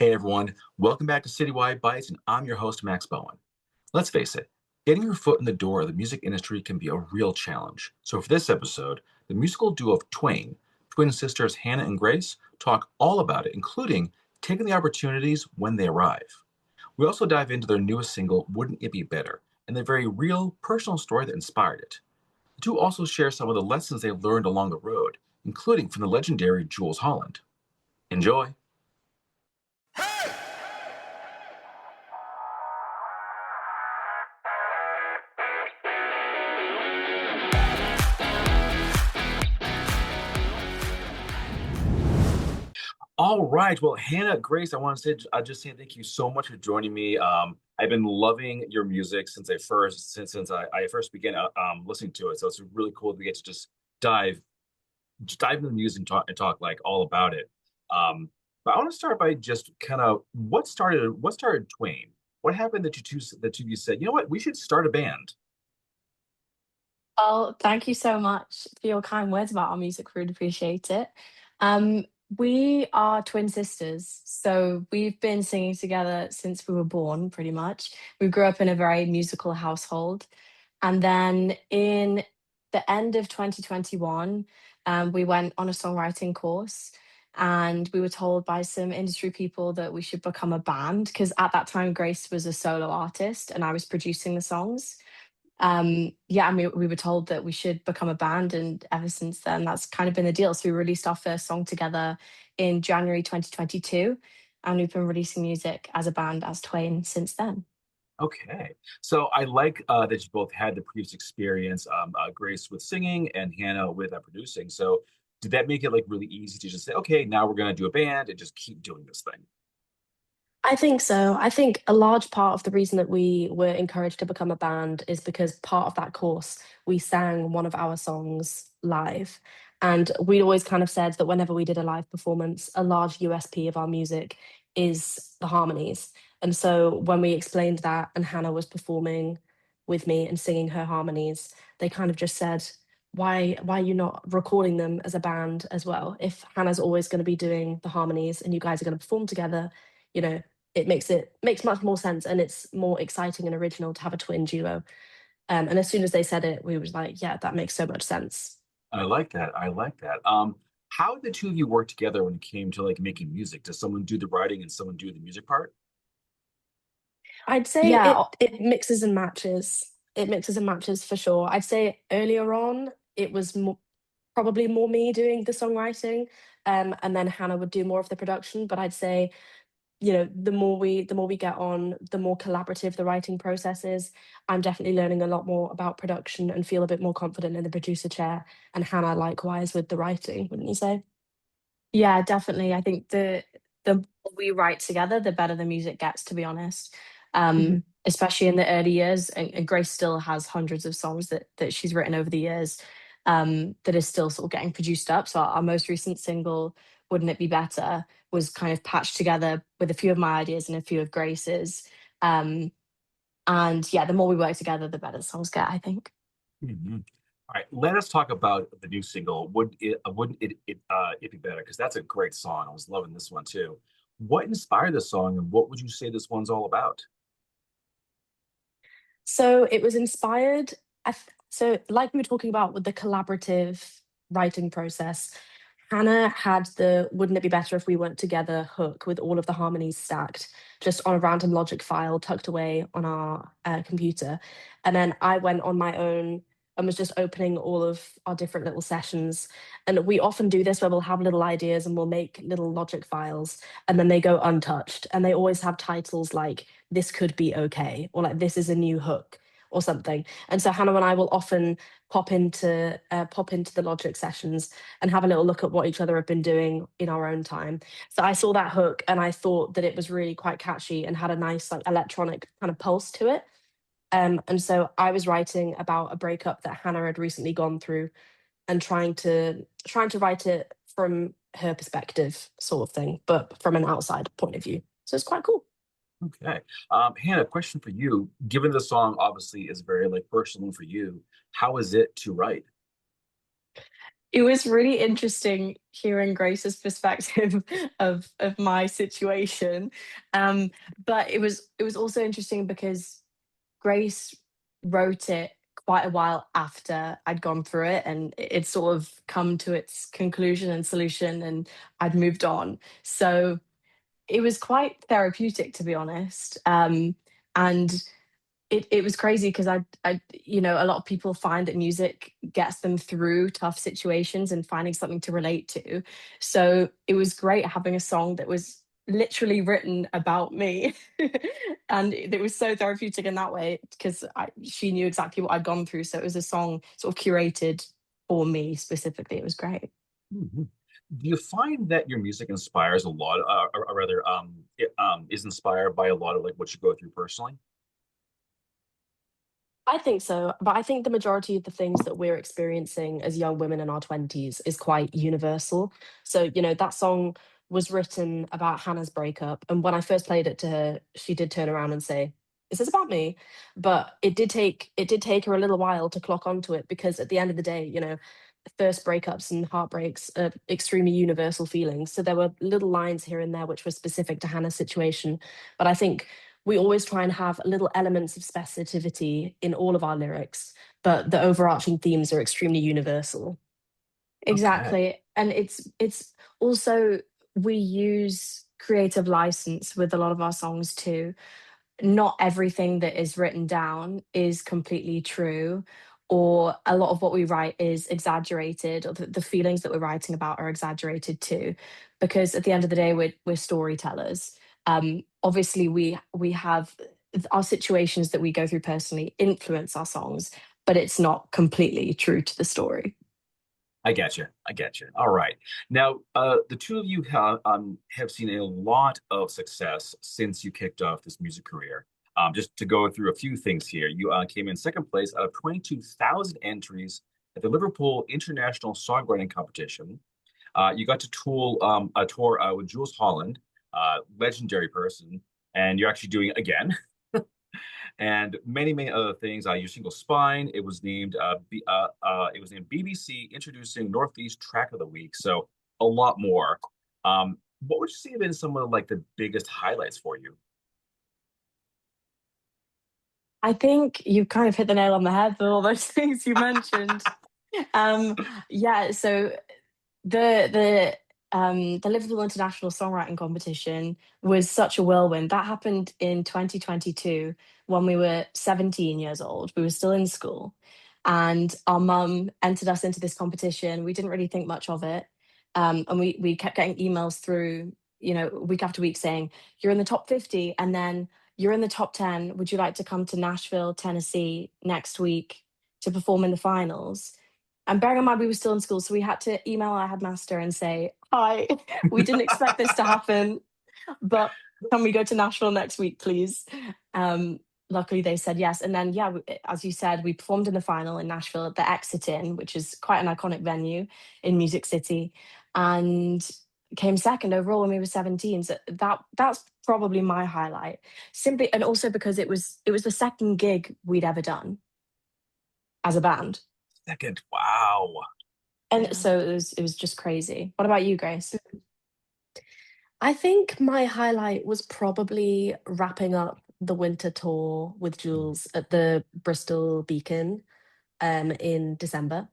Hey everyone, welcome back to Citywide Bites, and I'm your host, Max Bowen. Let's face it, getting your foot in the door of the music industry can be a real challenge. So, for this episode, the musical duo of Twain, twin sisters Hannah and Grace, talk all about it, including taking the opportunities when they arrive. We also dive into their newest single, Wouldn't It Be Better, and the very real, personal story that inspired it. The two also share some of the lessons they've learned along the road, including from the legendary Jools Holland. Enjoy! All right. Well, Hannah, Grace, I want to say, I just say thank you so much for joining me. I've been loving your music since I first began listening to it. So it's really cool to get to dive just dive into the music and talk like all about it. But I want to start by just kind of what started Twain? What happened that the two of you said, you know what, we should start a band? Oh, thank you so much for your kind words about our music. Really appreciate it. Um, we are twin sisters, so we've been singing together since we were born, pretty much. We grew up in a very musical household. And then in the end of 2021, we went on a songwriting course and we were told by some industry people that we should become a band because at that time, Grace was a solo artist and I was producing the songs. Yeah, and we were told that we should become a band, and ever since then, that's kind of been the deal. So we released our first song together in January 2022, and we've been releasing music as a band as Twain since then. Okay. So I like that you both had the previous experience, Grace with singing and Hannah with producing. So did that make it like really easy to just say, okay, now we're going to do a band and just keep doing this thing? I think so. I think a large part of the reason that we were encouraged to become a band is because part of that course, we sang one of our songs live. And we'd always kind of said that whenever we did a live performance, a large USP of our music is the harmonies. And so when we explained that and Hannah was performing with me and singing her harmonies, they kind of just said, why are you not recording them as a band as well? If Hannah's always going to be doing the harmonies and you guys are going to perform together, you know, it makes much more sense and it's more exciting and original to have a twin duo. And as soon as they said it, we was like, yeah, that makes so much sense. I like that. I like that. How did the two of you work together when it came to like making music? Does someone do the writing and someone do the music part? I'd say Yeah. it mixes and matches. It mixes and matches for sure. I'd say earlier on it was probably more me doing the songwriting, and then Hannah would do more of the production. But I'd say the more we get on, the more collaborative the writing process is. I'm definitely learning a lot more about production and feel a bit more confident in the producer chair. And Hannah likewise with the writing, wouldn't you say? Yeah, definitely. I think the more we write together, the better the music gets, to be honest. Especially in the early years, and Grace still has hundreds of songs that she's written over the years, that is still sort of getting produced up. So our most recent single, "Wouldn't It Be Better," was kind of patched together with a few of my ideas and a few of Grace's. Um, and yeah, the more we work together, the better the songs get, I think. Mhm. All right, let us talk about the new single. Wouldn't it be better? Because that's a great song. I was loving this one too. What inspired this song, and what would you say this one's all about? So it was inspired. So, like we were talking about with the collaborative writing process, Hannah had the "Wouldn't it be better if we weren't together" hook with all of the harmonies stacked just on a random Logic file tucked away on our computer. And then I went on my own and was just opening all of our different little sessions. And we often do this where we'll have little ideas and we'll make little Logic files and then they go untouched. And they always have titles like "This Could Be Okay" or like "This Is a New Hook" or something. And so Hannah and I will often pop into the Logic sessions and have a little look at what each other have been doing in our own time. So I saw that hook and I thought that it was really quite catchy and had a nice like electronic kind of pulse to it. And so I was writing about a breakup that Hannah had recently gone through and trying to write it from her perspective, sort of thing, but from an outside point of view. So it's quite cool. Okay. Hannah, question for you. Given the song obviously is very like personal for you, how is it to write? It was really interesting hearing Grace's perspective of my situation. Um, but it was also interesting because Grace wrote it quite a while after I'd gone through it and it sort of come to its conclusion and solution and I'd moved on. So it was quite therapeutic, to be honest. And it was crazy because a lot of people find that music gets them through tough situations and finding something to relate to. So it was great having a song that was literally written about me. And it was so therapeutic in that way because she knew exactly what I'd gone through. So it was a song sort of curated for me specifically. It was great. Mhm. Do you find that your music inspires a lot, or rather, is inspired by a lot of like what you go through personally? I think so, but I think the majority of the things that we're experiencing as young women in our 20s is quite universal. So, that song was written about Hannah's breakup. And when I first played it to her, she did turn around and say, "Is this about me?" But it did take her a little while to clock onto it because at the end of the day, first breakups and heartbreaks are extremely universal feelings. So there were little lines here and there which were specific to Hannah's situation. But I think we always try and have little elements of specificity in all of our lyrics, but the overarching themes are extremely universal. Okay. Exactly. And it's also we use creative license with a lot of our songs too. Not everything that is written down is completely true, or a lot of what we write is exaggerated, or the feelings that we're writing about are exaggerated too. Because at the end of the day, we're storytellers. Obviously, we have our situations that we go through personally influence our songs, but it's not completely true to the story. I get you. I get you. All right. Now, the two of you have seen a lot of success since you kicked off this music career. Just to go through a few things here, you came in second place out of 22,000 entries at the Liverpool International Songwriting Competition. You got to tour with Jools Holland, legendary person, and you're actually doing it again. And many, many other things. Your single "Spine." It was named BBC Introducing Northeast Track of the Week. So a lot more. What would you say have been some of like the biggest highlights for you? I think you kind of hit the nail on the head with all those things you mentioned. Um, yeah, so the Liverpool International Songwriting Competition was such a whirlwind. That happened in 2022 when we were 17 years old. We were still in school, and our mum entered us into this competition. We didn't really think much of it, and we kept getting emails through, week after week saying you're in the top 50, and then you're in the top 10. Would you like to come to Nashville, Tennessee next week to perform in the finals? And bearing in mind we were still in school, so we had to email our headmaster and say, "Hi, we didn't expect this to happen, but can we go to Nashville next week, please?" Um, Luckily, they said yes. And then, yeah, as you said, we performed in the final in Nashville at the Exit Inn, which is quite an iconic venue in Music City, and came second overall when we were 17. So that's probably my highlight. Simply, and also because it was the second gig we'd ever done as a band. Second. Wow. And Yeah. so it was just crazy. What about you, Grace? I think my highlight was probably wrapping up the winter tour with Jules at the Bristol Beacon in December.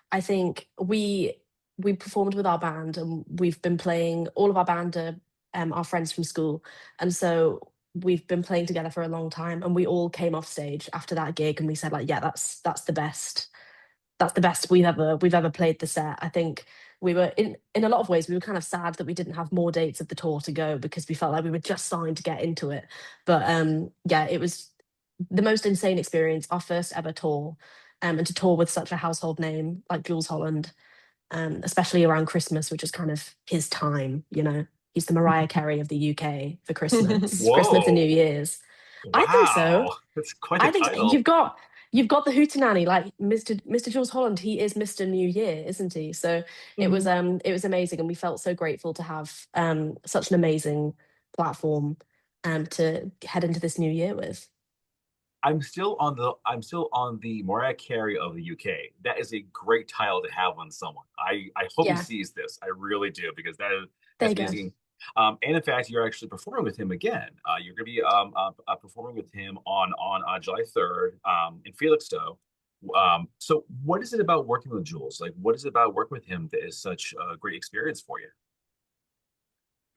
I think we performed with our band and we've been playing all of our band are our friends from school. And so we've been playing together for a long time and we all came off stage after that gig and we said like, yeah, that's the best we've ever played the set. I think we were in a lot of ways we were kind of sad that we didn't have more dates of the tour to go because we felt like we were just starting to get into it. But yeah, it was the most insane experience, our first ever tour. And to tour with such a household name like Jools Holland, especially around Christmas, which is kind of his time, He's the Mariah Carey of the UK for Christmas, Christmas and New Whoa. Year's. I think so. Wow. That's quite a I think title. you've got the hootenanny, like Mr. Jules Holland. He is Mr. New Year, isn't he? So it was amazing, and we felt so grateful to have such an amazing platform to head into this new year with. I'm still on the Mariah Carey of the UK. That is a great title to have on someone. I hope he Yeah, sees this. I really do because there that's you go. amazing. And in fact, you're actually performing with him again. You're going to be performing with him on July 3rd in Felixstowe. So what is it about working with Jules? Like, what is it about working with him that is such a great experience for you?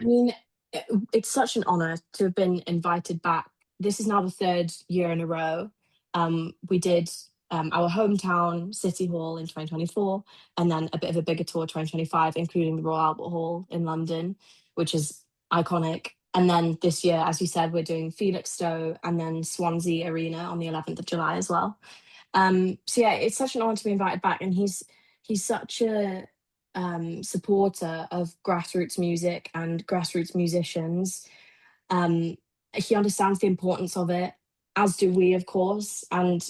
I mean, it's such an honor to have been invited back. This is now the third year in a row. We did our hometown City Hall in 2024, and then a bit of a bigger tour 2025, including the Royal Albert Hall in London, which is iconic. And then this year, as you said, we're doing Felixstowe and then Swansea Arena on the 11th of July as well. So yeah, it's such an honor to be invited back, and he's such a supporter of grassroots music and grassroots musicians. Um, he understands the importance of it, as do we, of course, and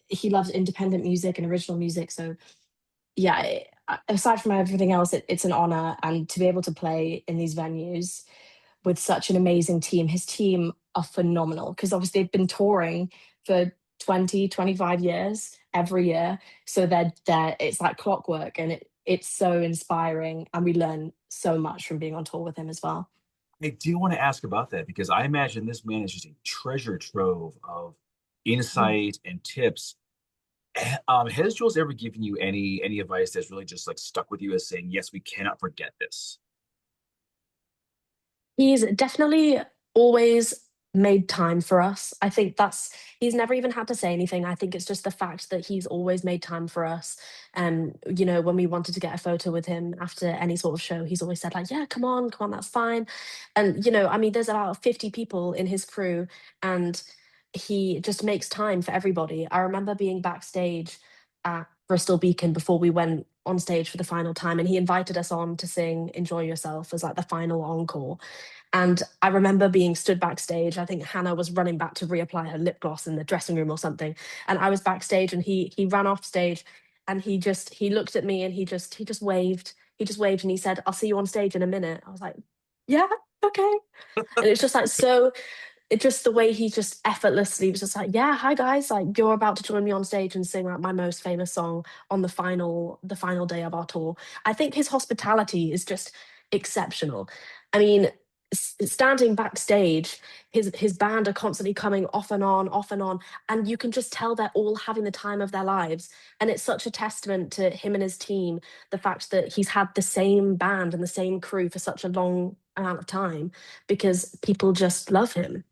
he loves independent music and original music. So yeah, aside from everything else, it's an honor, and to be able to play in these venues with such an amazing team. His team are phenomenal because obviously they've been touring for 20, 25 years every year. So they're it's like clockwork, and it's so inspiring, and we learn so much from being on tour with him as well. I do want to ask about that because I imagine this man is just a treasure trove of Mhm. insight and tips. Has Jules ever given you any advice that's really just like stuck with you as saying, yes, we cannot forget this? He's definitely always made time for us. I think that's he's never even had to say anything. I think it's just the fact that he's always made time for us. And when we wanted to get a photo with him after any sort of show, he's always said like, "Yeah, come on, that's fine." And I mean, there's about 50 people in his crew, and he just makes time for everybody. I remember being backstage at Bristol Beacon before we went on stage for the final time, and he invited us on to sing "Enjoy Yourself" as like the final encore. And I remember being stood backstage. I think Hannah was running back to reapply her lip gloss in the dressing room or something. And I was backstage, and he ran off stage, and he looked at me, and he just waved. He just waved, and he said, "I'll see you on stage in a minute." I was like, "Yeah, okay." And it's just like so it just the way he just effortlessly was just like, "Yeah, hi guys, like you're about to join me on stage and sing like my most famous song on the final day of our tour." I think his hospitality is just exceptional. I mean, standing backstage, his band are constantly coming off and on, and you can just tell they're all having the time of their lives. And it's such a testament to him and his team, the fact that he's had the same band and the same crew for such a long amount of time because people just love him.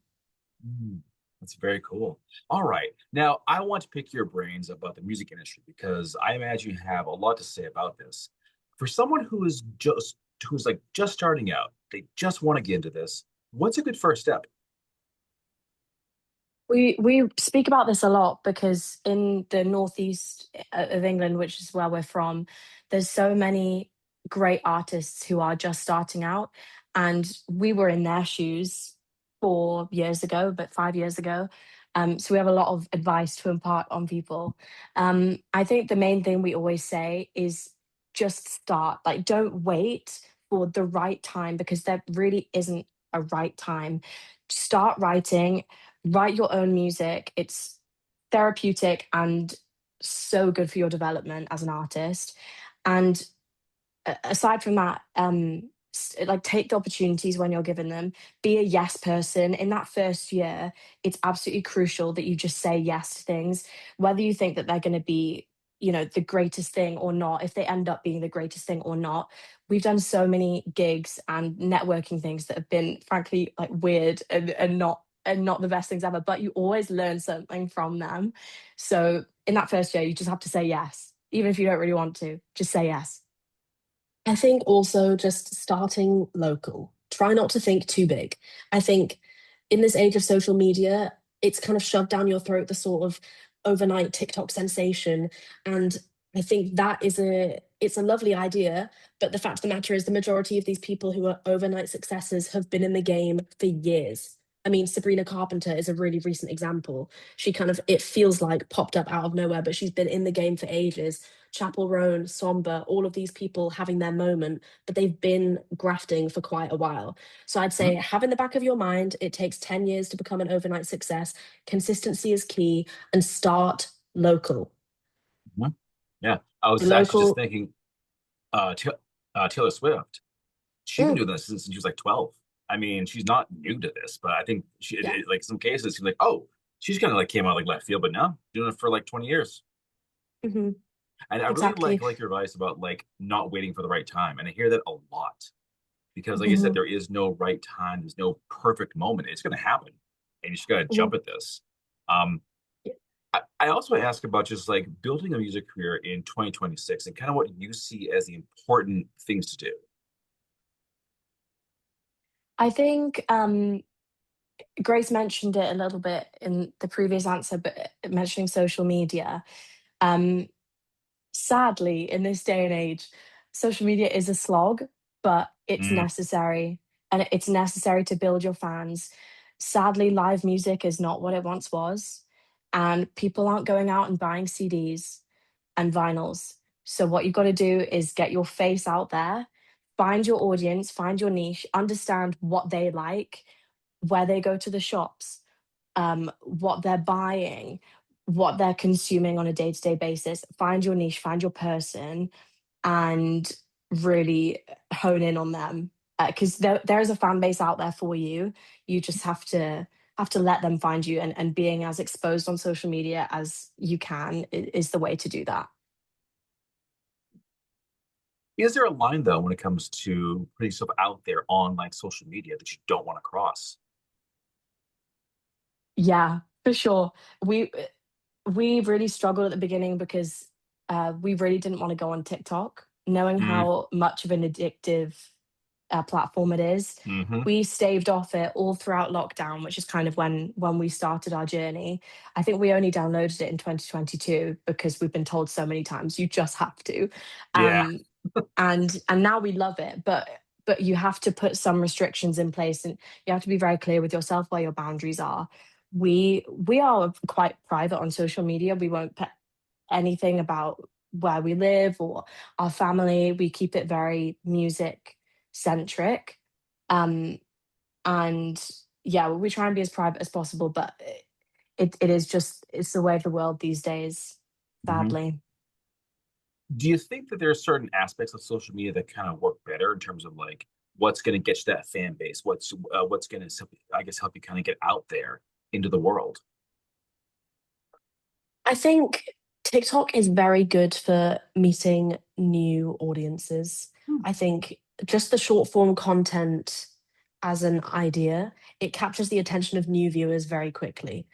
Mm, that's very cool. All right. Now, I want to pick your brains about the music industry because I imagine you have a lot to say about this. For someone who's like just starting out, they just want to get into this. What's a good first step? We speak about this a lot because in the northeast of England, which is where we're from, there's so many great artists who are just starting out, and we were in their shoes 4 years ago, but 5 years ago. So we have a lot of advice to impart on people. I think the main thing we always say is just start. Like, don't wait for the right time because there really isn't a right time. Start writing, write your own music. It's therapeutic and so good for your development as an artist. And aside from that, like take the opportunities when you're given them. Be a yes person. In that first year, it's absolutely crucial that you just say yes to things, whether you think that they're going to be, the greatest thing or not. If they end up being the greatest thing or not, we've done so many gigs and networking things that have been, frankly, like weird and not the best things ever. But you always learn something from them. So in that first year, you just have to say yes, even if you don't really want to. Just say yes. I think also just starting local. Try not to think too big. I think in this age of social media, it's kind of shoved down your throat the sort of overnight TikTok sensation. And I think that it's a lovely idea, but the fact of the matter is the majority of these people who are overnight successes have been in the game for years. I mean, Sabrina Carpenter is a really recent example. She kind of, it feels like popped up out of nowhere, but she's been in the game for ages. Chapel Roan, Somber, all of these people having their moment, but they've been grafting for quite a while. So I'd say Mhm, have in the back of your mind, it takes 10 years to become an overnight success. Consistency is key and start local. mhm. Yeah, I was actually just Local, thinking, Taylor Swift. She's been mm, doing this since she was like 12. I mean, she's not new to this, but I think yeah, like some cases, she's like, oh, she's kind of like came out like left field, but now doing it for like 20 years. hmm, And I really exactly. like your advice about like not waiting for the right time. And I hear that a lot because, like you said, Hmm. there is no right time. There's no perfect moment. It's going to happen, and you just got to Hmm. jump at this. Um, I also ask about just like building a music career in 2026 and kind of what you see as the important things to do. I think Grace mentioned it a little bit in the previous answer, but mentioning social media. Um, Sadly, in this day and age, social media is a slog, but it's Mm, necessary. And it's necessary to build your fans. Sadly, live music is not what it once was. And people aren't going out and buying CDs and vinyls. So, what you've got to do is get your face out there, find your audience, find your niche, understand what they like, where they go to the shops, what they're buying, what they're consuming on a day to day basis. Find your niche, find your person, and really hone in on them. Because there is a fan base out there for you. You just have to let them find you, and being as exposed on social media as you can is the way to do that. is there a line though when it comes to putting stuff out there on like social media that you don't want to cross? Yeah, for sure. We we really struggled at the beginning because we really didn't want to go on TikTok, knowing Mm, how much of an addictive platform it is. hmm. We staved off it all throughout lockdown, which is kind of when we started our journey. I think we only downloaded it in 2022 because we've been told so many times you just have to. Yeah. Um, and now we love it, but you have to put some restrictions in place, and you have to be very clear with yourself where your boundaries are. We are quite private on social media. We won't put anything about where we live or our family. We keep it very music centric. Um, and yeah, we try and be as private as possible, but it is just, it's the way of the world these days, Hmm. sadly. Do you think that there are certain aspects of social media that kind of work better in terms of like what's going to get you that fan base? What's going to, I guess, help you kind of get out there into the world? I think TikTok is very good for meeting new audiences. Hmm. I think just the short form content as an idea, it captures the attention of new viewers very quickly.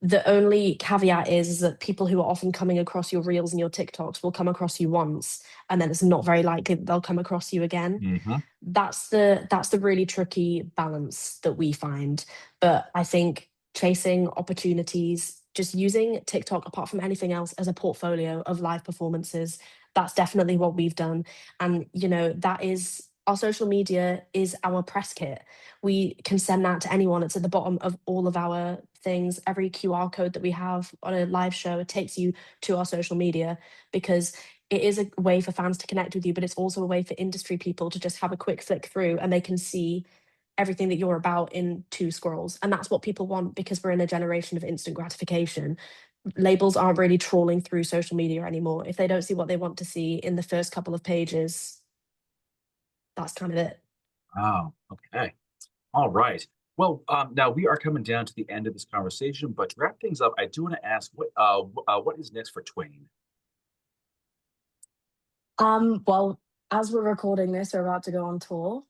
The only caveat is that people who are often coming across your reels and your TikToks will come across you once, and then it's not very likely that they'll come across you again. Hmm. That's the really tricky balance that we find. But I think chasing opportunities, just using TikTok apart from anything else as a portfolio of live performances, that's definitely what we've done. And that is our social media is our press kit. We can send that to anyone. It's at the bottom of all of our things. Every QR code that we have on a live show, it takes you to our social media because it is a way for fans to connect with you, but it's also a way for industry people to just have a quick flick through and they can see everything that you're about in two scrolls. And that's what people want because we're in a generation of instant gratification. Labels aren't really trawling through social media anymore. If they don't see what they want to see in the first couple of pages, that's kind of it. Oh, okay. All right. Well, now we are coming down to the end of this conversation, but to wrap things up, I do want to ask what is next for Twain? Well, as we're recording this, we're about to go on tour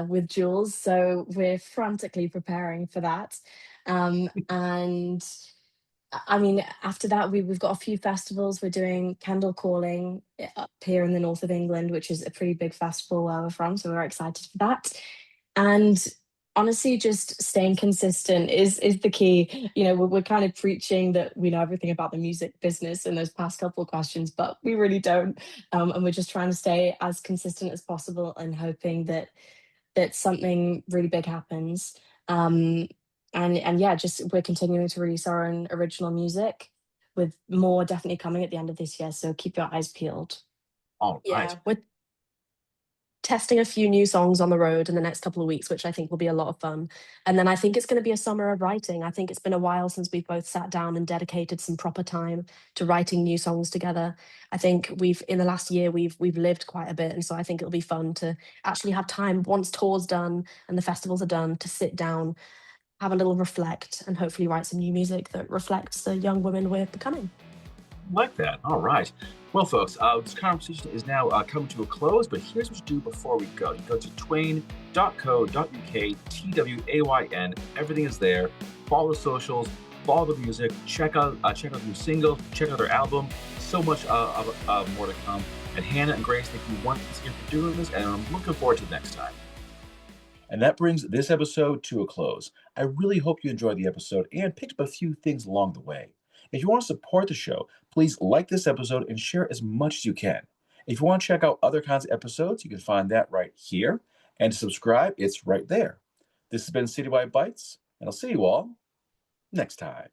with Jools, so we're frantically preparing for that. And I mean, after that, we've got a few festivals. We're doing Kendal Calling up here in the north of England, which is a pretty big festival where we're from. So we're excited for that. And honestly, just staying consistent is the key. We're kind of preaching that we know everything about the music business in those past couple of questions, but we really don't. And we're just trying to stay as consistent as possible and hoping that something really big happens. Um, And yeah, just we're continuing to release our own original music with more definitely coming at the end of this year. So keep your eyes peeled. All right. Yeah, we're testing a few new songs on the road in the next couple of weeks, which I think will be a lot of fun. And then I think it's going to be a summer of writing. I think it's been a while since we've both sat down and dedicated some proper time to writing new songs together. I think we've in the last year we've lived quite a bit, and so I think it'll be fun to actually have time once tours done and the festivals are done to sit down, have a little reflect, and hopefully write some new music that reflects the young women we're becoming. Like that. All right. Well, folks, this conversation is now coming to a close, but here's what you do before we go. You go to twain.co.uk, TWAYN. Everything is there. Follow the socials, follow the music, check out new singles, check out their album. So much more to come. And Hannah and Grace, thank you once again for doing this, and I'm looking forward to the next time. And that brings this episode to a close. I really hope you enjoyed the episode and picked up a few things along the way. If you want to support the show, please like this episode and share as much as you can. If you want to check out other kinds of episodes, you can find that right here. And to subscribe, it's right there. This has been Citywide Bites, and I'll see you all next time.